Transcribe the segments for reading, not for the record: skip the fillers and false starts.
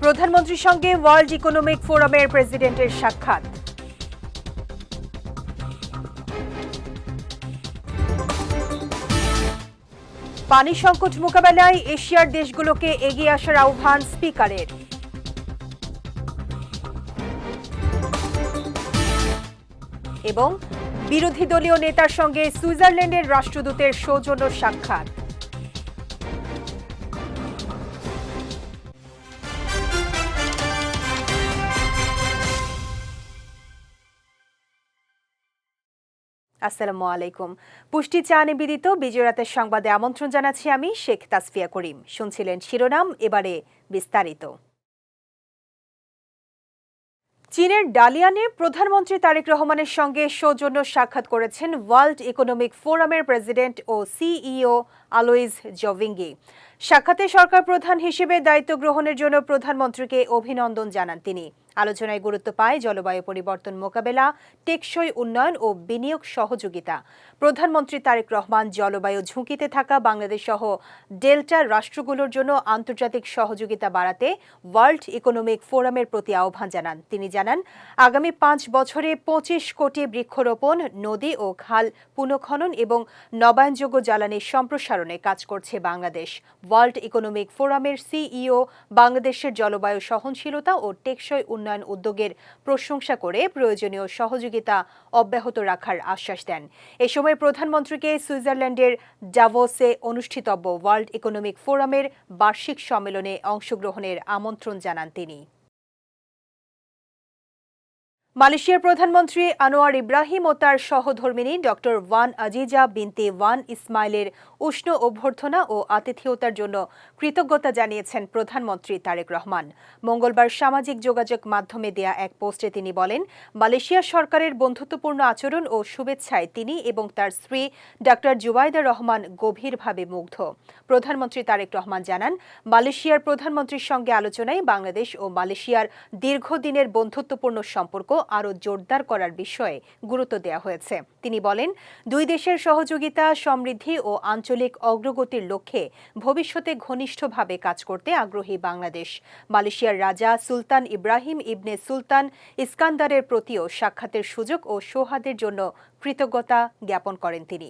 প্রধানমন্ত্রীর সঙ্গে world economic ফোরামের প্রেসিডেন্টের সাক্ষাৎ। পানি সংকট মোকাবেলায় এশিয়ার দেশগুলোকে এগিয়ে আসার আহ্বান স্পিকারের। এবং বিরোধী দলীয় নেতার সঙ্গে সুইজারল্যান্ডের রাষ্ট্রদূতের সৌজন্য সাক্ষাৎ। আসসালামু আলাইকুম। পুষ্টি চা নিবেদিত বিজয় রাতের সংবাদে আমন্ত্রণ জানাচ্ছি আমি শেখ তাসফিয়া করিম। শুনছিলেন শিরোনাম, এবারে বিস্তারিত। চীনের ডালিয়ানে প্রধানমন্ত্রী তারেক রহমানের সঙ্গে সৌজন্য সাক্ষাৎ করেছেন ওয়ার্ল্ড ইকোনমিক ফোরামের প্রেসিডেন্ট ও সিইও আলোইজ জভিঙ্গি। সাক্ষাতে সরকার প্রধান হিসেবে দায়িত্ব গ্রহণের জন্য প্রধানমন্ত্রীকে অভিনন্দন জানান তিনি। আলোচনায় গুরুত্ব পায় জলবায়ু পরিবর্তন মোকাবেলা, টেকসই উন্নয়ন ও বিনিয়োগ সহযোগিতা। প্রধানমন্ত্রী তারেক রহমান জলবায়ু ঝুঁকিতে থাকা বাংলাদেশ সহ ডেল্টা রাষ্ট্রগুলোর জন্য আন্তর্জাতিক সহযোগিতা বাড়াতে ওয়ার্ল্ড ইকোনমিক ফোরামের প্রতি আহ্বান জানান। তিনি জানান, আগামী 5 বছরে 25 কোটি বৃক্ষরোপণ, নদী ও খাল পুনঃখনন এবং নবায়নযোগ্য জ্বালানির সম্প্রসারণে কাজ করছে বাংলাদেশ। ওয়ার্ল্ড ইকোনমিক ফোরামের সিইও বাংলাদেশের জলবায়ু সহনশীলতা ও টেকসই উন্নয়ন উদ্যোগের প্রশংসা করে প্রয়োজনীয় সহযোগিতা অব্যাহত রাখার আশ্বাস দেন। এ সময় প্রধানমন্ত্রীকে সুইজারল্যান্ডের ডাভোসে অনুষ্ঠিতব্য ওয়ার্ল্ড ইকোনমিক ফোরামের বার্ষিক সম্মেলনে অংশগ্রহণের আমন্ত্রণ জানান তিনি। মালয়েশিয়ার প্রধানমন্ত্রী আনোয়ার ইব্রাহিম ও তার সহধর্মিণী ডক্টর ওয়ান আজিজা বিনতে ওয়ান ইসমাইলের উষ্ণ অভ্যর্থনা ও আতিথেয়তার জন্য কৃতজ্ঞতা জানিয়েছেন প্রধানমন্ত্রী তারেক রহমান। মঙ্গলবার সামাজিক যোগাযোগ মাধ্যমে দেয়া এক পোস্টে তিনি বলেন, মালয়েশিয়া সরকারের বন্ধুত্বপূর্ণ আচরণ ও শুভেচ্ছায় তিনি এবং তার স্ত্রী ডক্টর জুবাইদা রহমান গভীরভাবে মুগ্ধ। প্রধানমন্ত্রী তারেক রহমান জানান, মালয়েশিয়ার প্রধানমন্ত্রীর সঙ্গে আলোচনায় বাংলাদেশ ও মালয়েশিয়ার দীর্ঘদিনের বন্ধুত্বপূর্ণ সম্পর্ক আরও জোরদার করার বিষয়ে গুরুত্ব দেওয়া হয়েছে। তিনি বলেন, দুই দেশের সহযোগিতা, সমৃদ্ধি ও আঞ্চলিক অগ্রগতির লক্ষ্যে ভবিষ্যতে ঘনিষ্ঠভাবে কাজ করতে আগ্রহী বাংলাদেশ। মালয়েশিয়ার রাজা সুলতান ইব্রাহিম ইবনে সুলতান ইস্কান্দারের প্রতিও সাক্ষাতের সুযোগ ও সৌহার্দের জন্য কৃতজ্ঞতা জ্ঞাপন করেন তিনি।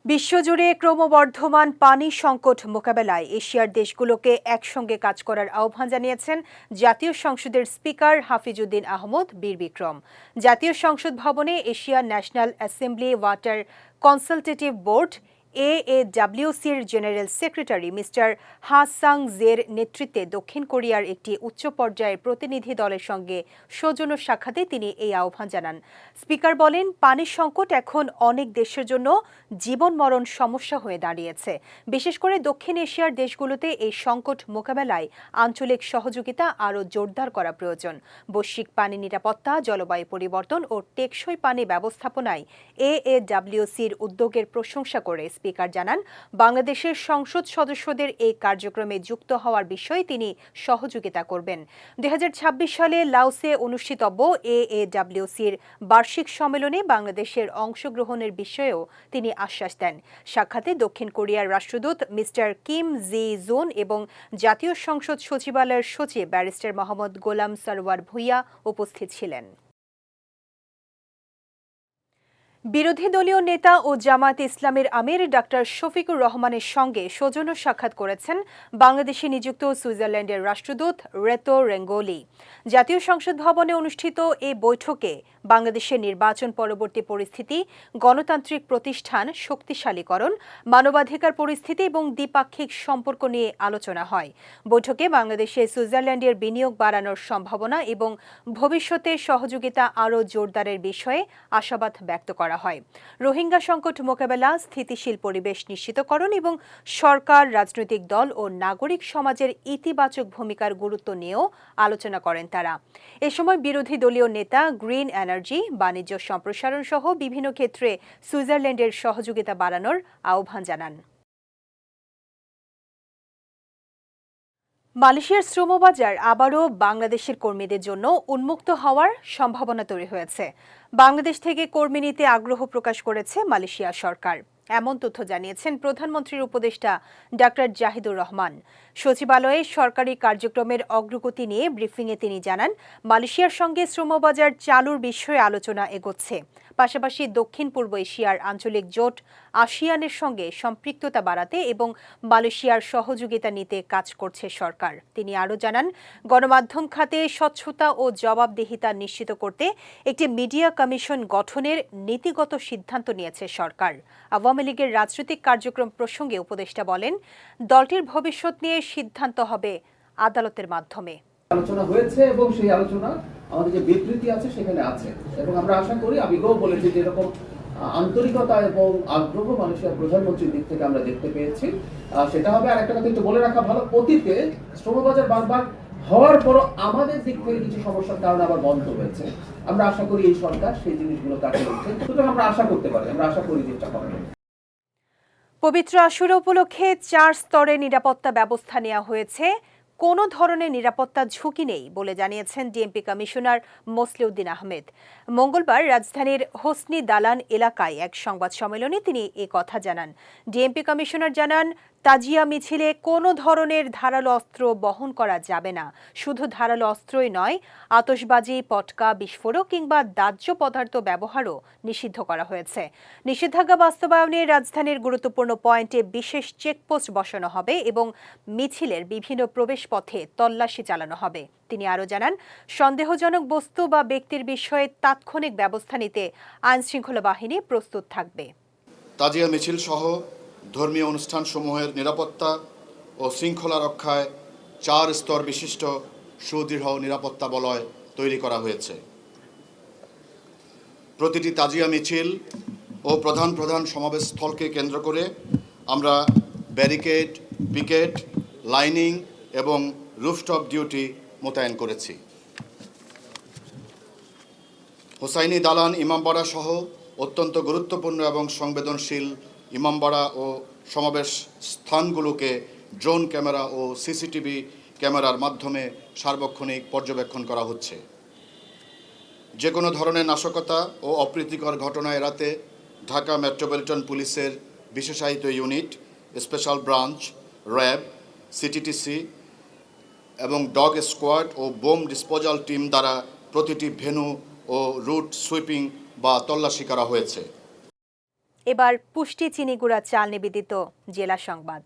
বিশ্বজুড়ে ক্রমবর্ধমান পানি সংকট মোকাবেলায় এশিয়ার দেশগুলোকে একসঙ্গে কাজ করার আহ্বান জানিয়েছেন জাতীয় সংসদের স্পিকার হাফিজউদ্দিন আহমদ বীর বিক্রম। জাতীয় সংসদ ভবনে Asia national assembly water consultative board AAWC'র জেনারেল সেক্রেটারি মিস্টার হা সাং-জের নেতৃত্বে দক্ষিণ কোরিয়ার একটি উচ্চ পর্যায়ের প্রতিনিধি দলের সঙ্গে সৌজন্য সাক্ষাতে তিনি এই আহ্বান জানান। স্পিকার বলেন, পানির সংকট এখন অনেক দেশের জন্য জীবন মরণ সমস্যা হয়ে দাঁড়িয়েছে। বিশেষ করে দক্ষিণ এশিয়ার দেশগুলোতে এই সংকট মোকাবেলায় আঞ্চলিক সহযোগিতা আরও জোরদার করা প্রয়োজন। বৈশ্বিক পানি নিরাপত্তা, জলবায়ু পরিবর্তন ও টেকসই পানি ব্যবস্থাপনায় AAWC'র উদ্যোগের প্রশংসা করে স্পিকার জানান, বাংলাদেশের সংসদ সদস্যদের এই কার্যক্রমে যুক্ত হওয়ার বিষয়ে তিনি সহযোগিতা করবেন। 2026 সালে লাওসে অনুষ্ঠিতব্য AAWC'র বার্ষিক সম্মেলনে বাংলাদেশের অংশগ্রহণের বিষয়েও তিনি আশ্বাস দেন। সাক্ষাতে দক্ষিণ কোরিয়ার রাষ্ট্রদূত মিস্টার কিম জি জুন এবং জাতীয় সংসদ সচিবালয়ের সচিব ব্যারিস্টার মোহাম্মদ গোলাম সরওয়ার ভুইয়া উপস্থিত ছিলেন। বিরোধী দলীয় নেতা ও জামায়াতে ইসলামের আমির ডাক্তার শফিকুর রহমানের সঙ্গে সৌজন্য সাক্ষাৎ করেছেন বাংলাদেশে নিযুক্ত সুইজারল্যান্ডের রাষ্ট্রদূত রেতো রেঙ্গোলি। জাতীয় সংসদ ভবনে অনুষ্ঠিত এই বৈঠকে বাংলাদেশের নির্বাচন পরবর্তী পরিস্থিতি, গণতান্ত্রিক প্রতিষ্ঠান শক্তিশালীকরণ, মানবাধিকার পরিস্থিতি এবং দ্বিপাক্ষিক সম্পর্ক নিয়ে আলোচনা হয়। বৈঠকে বাংলাদেশে সুইজারল্যান্ডের বিনিয়োগ বাড়ানোর সম্ভাবনা এবং ভবিষ্যতে সহযোগিতা আরও জোরদারের বিষয়ে আশাবাদ ব্যক্ত করা হয়। রোহিঙ্গা সংকট মোকাবেলা, স্থিতিশীল পরিবেশ নিশ্চিতকরণ এবং সরকার, রাজনৈতিক দল ও নাগরিক সমাজের ইতিবাচক ভূমিকার গুরুত্ব নিয়েও আলোচনা করেন তারা। এ সময় বিরোধী দলীয় নেতা গ্রিন এনার্জি, বাণিজ্য সম্প্রসারণ সহ বিভিন্ন ক্ষেত্রে সুইজারল্যান্ডের সহযোগিতা বাড়ানোর আহ্বান জানান। মালয়েশিয়ার শ্রমবাজার আবারও বাংলাদেশের কর্মীদের জন্য উন্মুক্ত হওয়ার সম্ভাবনা তৈরি হয়েছে। বাংলাদেশ থেকে কর্মী নিতে আগ্রহ প্রকাশ করেছে মালয়েশিয়া সরকার। এমন তথ্য জানিয়েছেন প্রধানমন্ত্রীর উপদেষ্টা ডাক্তার জাহিদুর রহমান। সচিবালয়ে সরকারি কার্যক্রমের অগ্রগতি নিয়ে ব্রিফিংয়ে তিনি জানান, মালয়েশিয়ার সঙ্গে শ্রমবাজার চালুর বিষয়ে আলোচনা এগোচ্ছে। পাশাপাশি দক্ষিণ পূর্ব এশিয়ার আঞ্চলিক জোট আসিয়ানের সঙ্গে সম্পৃক্ততা বাড়াতে এবং মালয়েশিয়ার সহযোগিতা নিতে কাজ করছে সরকার। তিনি আরও জানান, গণমাধ্যম খাতে স্বচ্ছতা ও জবাবদিহিতা নিশ্চিত করতে একটি মিডিয়া কমিশন গঠনের নীতিগত সিদ্ধান্ত নিয়েছে সরকার। আওয়ামী লীগের রাজনৈতিক কার্যক্রম প্রসঙ্গে উপদেষ্টা বলেন, দলটির ভবিষ্যৎ নিয়ে সিদ্ধান্ত হবে আদালতের মাধ্যমে। আলোচনা হয়েছে এবং সেই আলোচনা আমাদের যে বিবৃতি আছে সেখানে আছে এবং আমরা আশা করি, আমি বলেছি যে এরকম আন্তরিকতা এবং আগ্রহ মালয়েশিয়ার প্রধানমন্ত্রীর দিক থেকে আমরা দেখতে পেয়েছি, সেটা হবে। আর একটা কথা একটু বলে রাখা ভালো, অতীতে শ্রমবাজার বারবার হওয়ার পরও আমাদের দিক থেকে কিছু সমস্যার কারণে আবার বন্ধ হয়েছে। আমরা আশা করি এই সরকার সেই জিনিসগুলো কাটিয়ে উঠছে, সুতরাং আমরা আশা করতে পারি, আমরা আশা করি যেটা হবে। পবিত্র আশুরা উপলক্ষে 4 স্তরে নিরাপত্তা ব্যবস্থা নেওয়া হয়েছে। কোনো ধরনের নিরাপত্তা ঝুঁকি নেই বলে জানিয়েছেন ডিএমপি কমিশনার মসলিউদ্দিন আহমেদ। মঙ্গলবার রাজধানীর হোসনি দালান এলাকায় এক সংবাদ সম্মেলনে তিনি এ কথা জানান। ডিএমপি কমিশনার জানান, তাজিয়া মিছিলে কোনো ধরনের ধারালো অস্ত্র বহন করা যাবে না। শুধু ধারালো অস্ত্রই নয়, আতশবাজি, পটকা, বিস্ফোরক কিংবা দাহ্য পদার্থ ব্যবহারও নিষিদ্ধ করা হয়েছে। নিষেধাজ্ঞা বাস্তবায়নে রাজধানীর গুরুত্বপূর্ণ পয়েন্টে বিশেষ চেকপোস্ট বসানো হবে এবং মিছিলের বিভিন্ন প্রবেশপথে তল্লাশি চালানো হবে। তিনি আরও জানান, সন্দেহজনক বস্তু বা ব্যক্তির বিষয়ে তাৎক্ষণিক ব্যবস্থা নিতে আইনশৃঙ্খলা বাহিনী প্রস্তুত থাকবে। তাজিয়া মিছিল সহ ধর্মীয় অনুষ্ঠানসমূহের নিরাপত্তা ও শৃঙ্খলা রক্ষায় 4 স্তর বিশিষ্ট সুদৃঢ় নিরাপত্তা বলয় তৈরি করা হয়েছে। প্রতিটি তাজিয়া মিছিল ও প্রধান প্রধান সমাবেশস্থলকে কেন্দ্র করে আমরা ব্যারিকেড, পিকেট, লাইনিং এবং রুফটপ ডিউটি মোতায়েন করেছি। হোসাইনি দালান, ইমামবাড়া সহ অত্যন্ত গুরুত্বপূর্ণ এবং সংবেদনশীল ইমামবাড়া ও সমাবেশ স্থানগুলোকে ড্রোন ক্যামেরা ও সিসিটিভি ক্যামেরার মাধ্যমে সার্বক্ষণিক পর্যবেক্ষণ করা হচ্ছে। যে কোনো ধরনের নাশকতা ও অপ্রীতিকর ঘটনা এড়াতে ঢাকা মেট্রোপলিটন পুলিশের বিশেষায়িত unit, special branch, RAB, CTTC এবং ডগ স্কোয়াড ও বোম ডিসপোজাল টিম দ্বারা প্রতিটি ভেন্যু ও রুট সুইপিং বা তল্লাশি করা হয়েছে। এবার পুষ্টি চিনিগুড়া চাল নিবেদিত জেলা সংবাদ।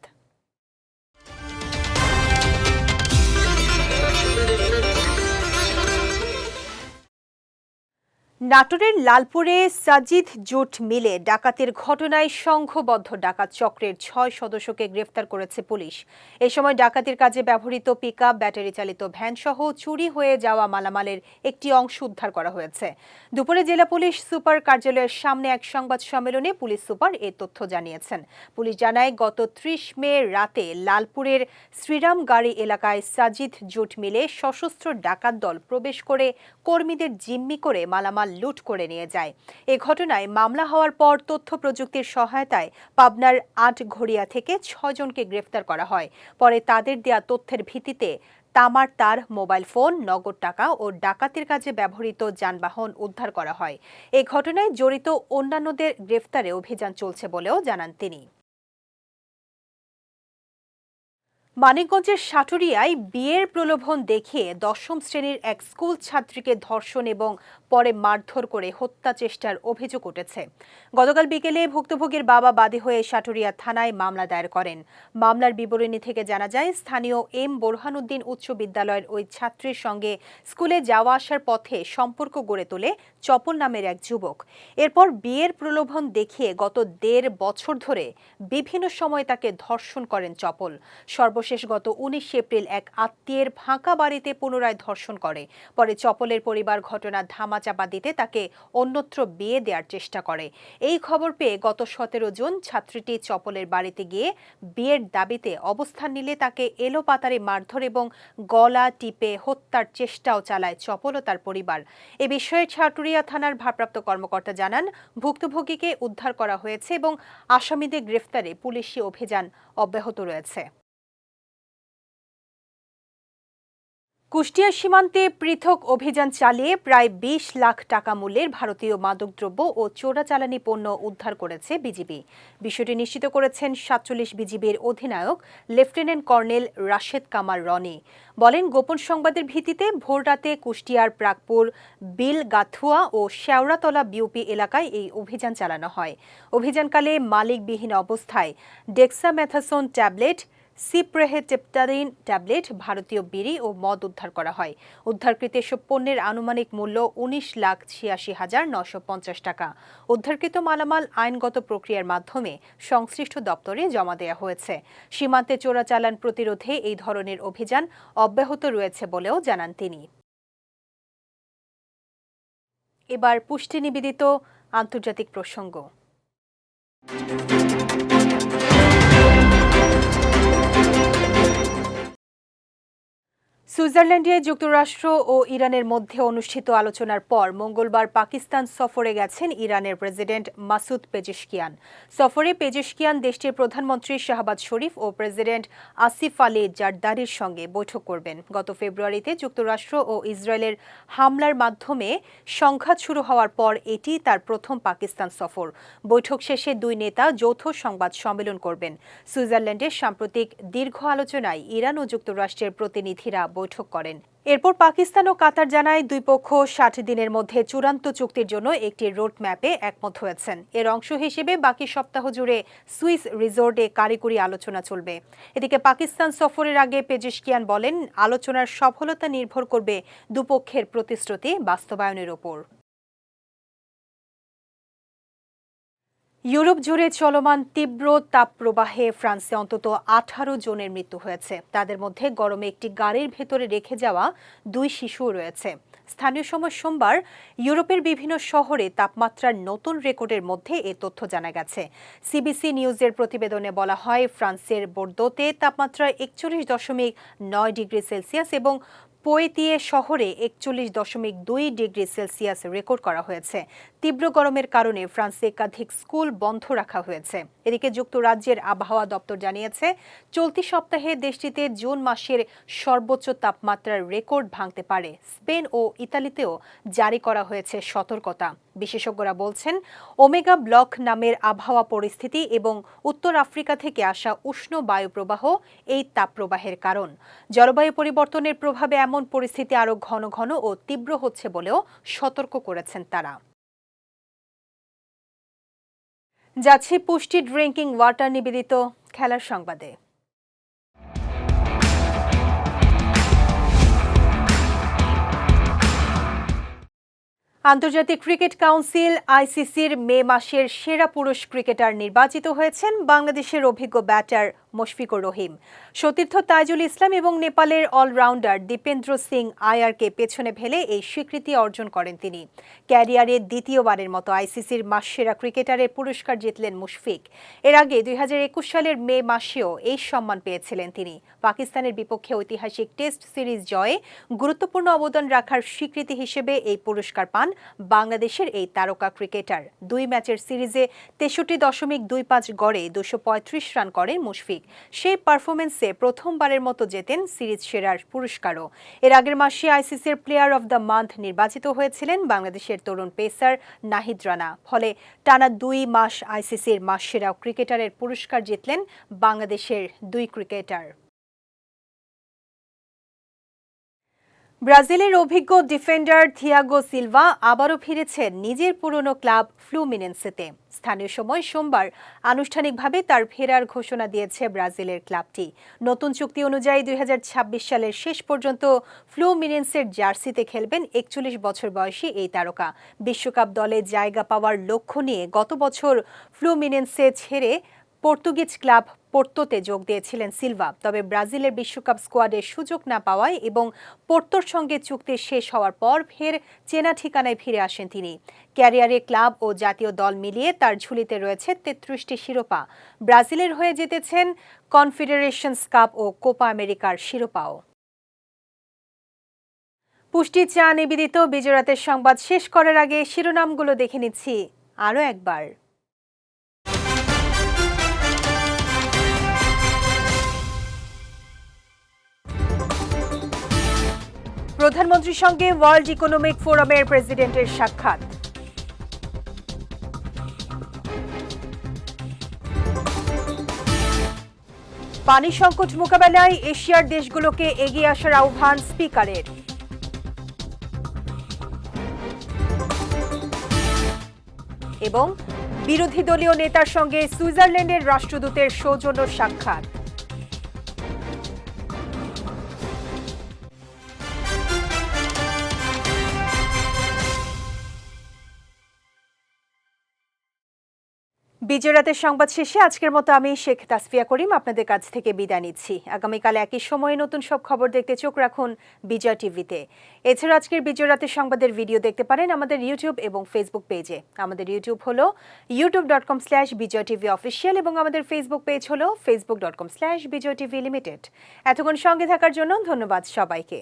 নাটোরের লালপুরে সাজিদ জুট মিলে ডাকাতির ঘটনায় সংঘবদ্ধ ডাকাত চক্রের 6 সদস্যকে গ্রেফতার করেছে পুলিশ। এ সময় ডাকাতির কাজে ব্যবহৃত পিকআপ, ব্যাটারি চালিত ভ্যান সহ চুরি হয়ে যাওয়া মালামালের একটি অংশ উদ্ধার করা হয়েছে। দুপুরে জেলা পুলিশ সুপার কার্যালয়ের সামনে এক সংবাদ সম্মেলনে পুলিশ সুপার এ তথ্য জানিয়েছেন। পুলিশ জানায়, গত 30 মে রাতে লালপুরের শ্রীরামগাড়ি এলাকায় সাজিদ জুট মিলে সশস্ত্র ডাকাত দল প্রবেশ করে কর্মীদের জিম্মি করে মালামাল লুট করে নিয়ে যায়। এ ঘটনায় মামলা হওয়ার পর তথ্য প্রযুক্তির সহায়তায় পাবনার আটঘরিয়া থেকে 6 জনকে গ্রেফতার করা হয়। পরে তাদের দেয়া তথ্যের ভিত্তিতে তামার তার, মোবাইল ফোন, নগদ টাকা ও ডাকাতির কাজে ব্যবহৃত যানবাহন উদ্ধার করা হয়। এ ঘটনায় জড়িত অন্যান্যদের গ্রেফতারে অভিযান চলছে বলেও জানান তিনি। মানিকগঞ্জের সাটুরিয়ায় বিয়ের প্রলোভন দেখিয়ে 10ম শ্রেণীর এক স্কুল ছাত্রীকে ধর্ষণ এবং পরে মারধর করে হত্যা চেষ্টার অভিযোগ উঠেছে। গতকাল বিকেলে ভুক্তভোগীর বাবা বাদী হয়ে সাটুরিয়া থানায় মামলা দায়ের করেন। মামলার বিবরণী থেকে জানা যায়, স্থানীয় এম বোরহানুদ্দিন উচ্চ বিদ্যালয়ের ওই ছাত্রীর সঙ্গে স্কুলে যাওয়া আসার পথে সম্পর্ক গড়ে তোলে চপল নামের এক যুবক। এরপর বিয়ের প্রলোভন দেখিয়ে গত 1.5 বছর ধরে বিভিন্ন সময় তাকে ধর্ষণ করেন চপল। সর্বশেষ গত 19 এপ্রিল এক আত্মীয়ের ফাঁকা বাড়িতে পুনরায় ধর্ষণ করে। পরে চপলের পরিবার ঘটনা ধামাচাপা দিতে তাকে অন্যত্র বিয়ে দেওয়ার চেষ্টা করে। এই খবর পেয়ে গত 17 জুন ছাত্রীটি চপলের বাড়িতে গিয়ে বিয়ের দাবিতে অবস্থান নিলে তাকে এলোপাতাড়ি মারধর এবং গলা টিপে হত্যার চেষ্টাও চালায় চপল ও তার পরিবার। এ বিষয়ে সাটুরিয়া থানার ভারপ্রাপ্ত কর্মকর্তা জানান, ভুক্তভোগীকে উদ্ধার করা হয়েছে এবং আসামিদের গ্রেফতারে পুলিশি অভিযান অব্যাহত রয়েছে। কুষ্টিয়া সীমান্তে পৃথক অভিযান চালিয়ে প্রায় ২০ লাখ টাকা মূল্যের ভারতীয় মাদকদ্রব্য ও চোরাচালানি পণ্য উদ্ধার করেছে বিজিবি। বিষয়টি নিশ্চিত করেছেন ৪৭ বিজিবির অধিনায়ক লেফটেন্যান্ট কর্নেল রাশেদ কামাল রনি। বলেন, গোপন সংবাদের ভিত্তিতে ভোররাতে কুষ্টিয়ার প্রাকপুর, বিলগাথুয়া ও শেওড়াতলা বিওপি এলাকায় এই অভিযান চালানো হয়। অভিযানকালে মালিকবিহীন অবস্থায় ডেক্সামেথাসোন ট্যাবলেট, সিপ্রেহেটেপটারিন ট্যাবলেট, ভারতীয় বিড়ি ও মদ উদ্ধার করা হয়। উদ্ধারকৃত এসব পণ্যের আনুমানিক মূল্য ১৯,৮৬,৯৫০ টাকা। উদ্ধারকৃত মালামাল আইনগত প্রক্রিয়ার মাধ্যমে সংশ্লিষ্ট দপ্তরে জমা দেওয়া হয়েছে। সীমান্তে চোরাচালান প্রতিরোধে এই ধরনের অভিযান অব্যাহত রয়েছে বলেও জানান তিনি। এবার পুষ্টি নিবেদিত আন্তর্জাতিক প্রসঙ্গ। সুইজারল্যান্ডে যুক্তরাষ্ট্র ও ইরানের মধ্যে অনুষ্ঠিত আলোচনার পর মঙ্গলবার পাকিস্তান সফরে গেছেন ইরানের প্রেসিডেন্ট মাসুদ পেজেশকিয়ান। সফরে পেজেশকিয়ান দেশটির প্রধানমন্ত্রী শাহবাজ শরীফ ও প্রেসিডেন্ট আসিফ আলী জারদারির সঙ্গে বৈঠক করবেন। গত ফেব্রুয়ারিতে যুক্তরাষ্ট্র ও ইসরায়েলের হামলার মাধ্যমে সংঘাত শুরু হওয়ার পর এটি তার প্রথম পাকিস্তান সফর। বৈঠক শেষে দুই নেতা যৌথ সংবাদ সম্মেলন করবেন। সুইজারল্যান্ডের সাম্প্রতিক দীর্ঘ আলোচনায় ইরান ও যুক্তরাষ্ট্রের প্রতিনিধিরা বৈঠক করেন। এরপর পাকিস্তান ও কাতার জানায় দুই পক্ষ ৬০ দিনের মধ্যে চূড়ান্ত চুক্তির জন্য একটি রোড ম্যাপে একমত হয়েছেন। এর অংশ হিসেবে বাকি সপ্তাহ জুড়ে সুইস রিসোর্টে কারিগরি আলোচনা চলবে। এদিকে পাকিস্তান সফরের আগে পেজেশকিয়ান বলেন, আলোচনার সফলতা নির্ভর করবে দুপক্ষের প্রতিশ্রুতি বাস্তবায়নের ওপর। ইউরোপ জুড়ে চলমান তীব্র তাপপ্রবাহে ফ্রান্সে অন্তত ১৮ জনের মৃত্যু হয়েছে। তাদের মধ্যে গরমে একটি গাড়ির ভেতরে রেখে যাওয়া ২ শিশুও রয়েছে। স্থানীয় সময় সোমবার ইউরোপের বিভিন্ন শহরে তাপমাত্রার নতুন রেকর্ডের মধ্যে এ তথ্য জানা গেছে। সিবিসি নিউজের প্রতিবেদনে বলা হয়, ফ্রান্সের বোর্দোতে তাপমাত্রা ৪১.৯ ডিগ্রি সেলসিয়াস এবং পোয়েতিয়ে শহরে ৪১.২ ডিগ্রি সেলসিয়াস রেকর্ড করা হয়েছে। তীব্র গরমের কারণে ফ্রান্সে একাধিক স্কুল বন্ধ রাখা হয়েছে। এদিকে যুক্তরাজ্যের আবহাওয়া দপ্তর জানিয়েছে, চলতি সপ্তাহে দেশটিতে জুন মাসের সর্বোচ্চ তাপমাত্রার রেকর্ড ভাঙতে পারে। স্পেন ও ইতালিতেও জারি করা হয়েছে সতর্কতা। বিশেষজ্ঞরা বলছেন, ওমেগা ব্লক নামের আবহাওয়া পরিস্থিতি এবং উত্তর আফ্রিকা থেকে আসা উষ্ণ বায়ুপ্রবাহ এই তাপপ্রবাহের কারণ। জলবায়ু পরিবর্তনের প্রভাবে এমন পরিস্থিতি আরও ঘন ঘন ও তীব্র হচ্ছে বলেও সতর্ক করেছেন তারা। যাচ্ছে পুষ্টি ড্রিঙ্কিং ওয়াটার নিবেদিত খেলার সংবাদে। আন্তর্জাতিক ক্রিকেট কাউন্সিল আইসিসির মে মাসের সেরা পুরুষ ক্রিকেটার নির্বাচিত হয়েছেন বাংলাদেশের অভিজ্ঞ ব্যাটার মুশফিকুর রহিম। সতীর্থ তাইজুল ইসলাম এবং নেপালের অলরাউন্ডার দীপেন্দ্র সিং আয়ারকে পেছনে ফেলে এই স্বীকৃতি অর্জন করেন তিনি। ক্যারিয়ারে দ্বিতীয়বারের মতো আইসিসির মাসসেরা ক্রিকেটারের পুরস্কার জিতলেন মুশফিক। এর আগে ২০২১ সালের মে মাসেও এই সম্মান পেয়েছিলেন তিনি। পাকিস্তানের বিপক্ষে ঐতিহাসিক টেস্ট সিরিজ জয়ে গুরুত্বপূর্ণ অবদান রাখার স্বীকৃতি হিসেবে এই পুরস্কার পান বাংলাদেশের এই তারকা ক্রিকেটার। ২ ম্যাচের সিরিজে ৬৩.২৫ গড়ে ২৩৫ রান করেন মুশফিক। সেই পারফরমেন্সে প্রথমবারের মতো জেতেন সিরিজ সেরার পুরস্কারও। এর আগের মাসে আইসিসির প্লেয়ার অব দ্য মান্থ নির্বাচিত হয়েছিলেন বাংলাদেশের তরুণ পেসার নাহিদ রানা। ফলে টানা ২ মাস আইসিসির মাসসেরা ক্রিকেটারের পুরস্কার জিতলেন বাংলাদেশের ২ ক্রিকেটার। ব্রাজিলের অভিজ্ঞ ডিফেন্ডার থিয়াগো সিলভা আবারও ফিরেছেন নিজের পুরনো ক্লাব ফ্লুমিনেন্সেতে। স্থানীয় সময় সোমবার আনুষ্ঠানিকভাবে তার ফেরার ঘোষণা দিয়েছে ব্রাজিলের ক্লাবটি। নতুন চুক্তি অনুযায়ী ২০২৬ সালের শেষ পর্যন্ত ফ্লুমিনেন্সের জার্সিতে খেলবেন ৪১ বছর বয়সী এই তারকা। বিশ্বকাপ দলে জায়গা পাওয়ার লক্ষ্য নিয়ে গত বছর ফ্লুমিনেন্সে ছেড়ে পর্তুগিজ ক্লাব পোর্তোতে যোগ দিয়েছিলেন সিলভা। তবে ব্রাজিলের বিশ্বকাপ স্কোয়াডে সুযোগ না পাওয়ায় এবং পোর্তোর সঙ্গে চুক্তি শেষ হওয়ার পর ফের চেনা ঠিকানায় ফিরে আসেন তিনি। ক্যারিয়ারে ক্লাব ও জাতীয় দল মিলিয়ে তার ঝুলিতে রয়েছে ৩৩টি শিরোপা। ব্রাজিলের হয়ে জিতেছেন কনফেডারেশনস কাপ ও কোপা আমেরিকার শিরোপাও। পুষ্টি চা নিবেদিত বিজয়রাতের সংবাদ শেষ করার আগে শিরোনামগুলো দেখে নিচ্ছি আরও একবার। প্রধানমন্ত্রীর সঙ্গে ওয়ার্ল্ড ইকোনমিক ফোরামের প্রেসিডেন্টের সাক্ষাৎ। পানি সংকট মোকাবেলায় এশিয়ার দেশগুলোকে এগিয়ে আসার আহ্বান স্পিকারের। এবং বিরোধী দলীয় নেতার সঙ্গে সুইজারল্যান্ডের রাষ্ট্রদূতের সৌজন্য সাক্ষাৎ। বিজয় রাতের সংবাদ শেষে আজকের মতো আমি শেখ তাসফিয়া করিম আপনাদের কাছ থেকে বিদায় নিচ্ছি। আগামীকাল একই সময়ে নতুন সব খবর দেখতে চোখ রাখুন বিজয় টিভিতে। এছাড়া আজকের বিজয় রাতের সংবাদের ভিডিও দেখতে পারেন আমাদের ইউটিউব এবং ফেসবুক পেজে। আমাদের ইউটিউব হলো youtube.com/bijaytvofficial এবং আমাদের ফেসবুক পেজ হলো facebook.com/bijaytvlimited। এতক্ষণ সঙ্গে থাকার জন্য ধন্যবাদ সবাইকে।